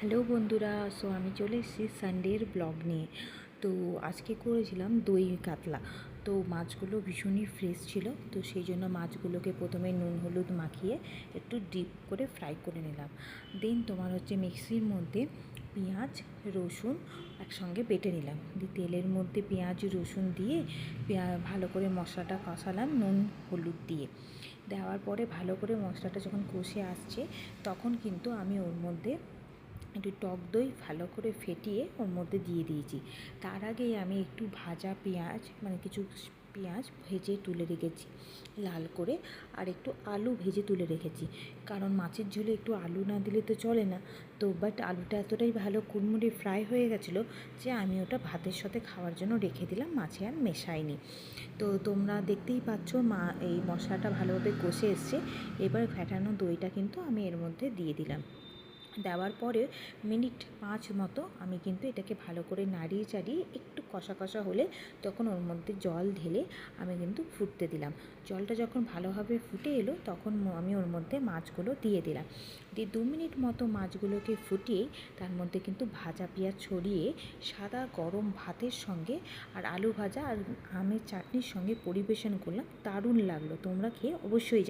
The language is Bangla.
হ্যালো বন্ধুরা, আমি চলে এসেছি সানডের ব্লগ নিয়ে। তো আজকে করেছিলাম দই কাতলা। তো মাছগুলো ভীষণই ফ্রেশ ছিল, তো সেই জন্য মাছগুলোকে প্রথমে নুন হলুদ মাখিয়ে একটু ডিপ করে ফ্রাই করে নিলাম। দেন মিক্সির মধ্যে পেঁয়াজ রসুন একসঙ্গে বেটে নিলাম। দিয়ে তেলের মধ্যে পেঁয়াজ রসুন দিয়ে ভালো করে মশলাটা কষালাম নুন হলুদ দিয়ে। দেওয়ার পরে ভালো করে মশলাটা যখন কষে আসছে, তখন কিন্তু আমি ওর মধ্যে একটু টক দই ভালো করে ফেটিয়ে ওর মধ্যে দিয়ে দিয়েছি। তার আগেই আমি একটু ভাজা পেঁয়াজ কিছু পেঁয়াজ ভেজে তুলে রেখেছি লাল করে, আর একটু আলু ভেজে তুলে রেখেছি, কারণ মাছের ঝোলে একটু আলু না দিলে তো চলে না। তো বাট আলুটা এতটাই ভালো কুড়মুড়ে ফ্রাই হয়ে গেছিলো যে আমি ওটা ভাতের সাথে খাওয়ার জন্য রেখে দিলাম, মাছে আর মেশাইনি। তো তোমরা দেখতেই পাচ্ছ এই মশলাটা ভালোভাবে কষে এসছে। এবার ফেটানো দইটা কিন্তু আমি এর মধ্যে দিয়ে দিলাম। দেওয়ার পরে মিনিট 5 মতো আমি কিন্তু এটাকে ভালো করে নাড়িয়ে চাড়িয়ে একটু কষা কষা হলে তখন ওর মধ্যে জল ঢেলে আমি কিন্তু ফুটতে দিলাম। জলটা যখন ভালোভাবে ফুটে এলো তখন আমি ওর মধ্যে মাছগুলো দিয়ে দিলাম। দিয়ে 2 মিনিট মতো মাছগুলোকে ফুটিয়ে তার মধ্যে কিন্তু ভাজা পেঁয়াজ ছড়িয়ে সাদা গরম ভাতের সঙ্গে আর আলু ভাজা আর আমের চাটনির সঙ্গে পরিবেশন করলাম। দারুণ লাগলো, তোমরা খেয়ে অবশ্যই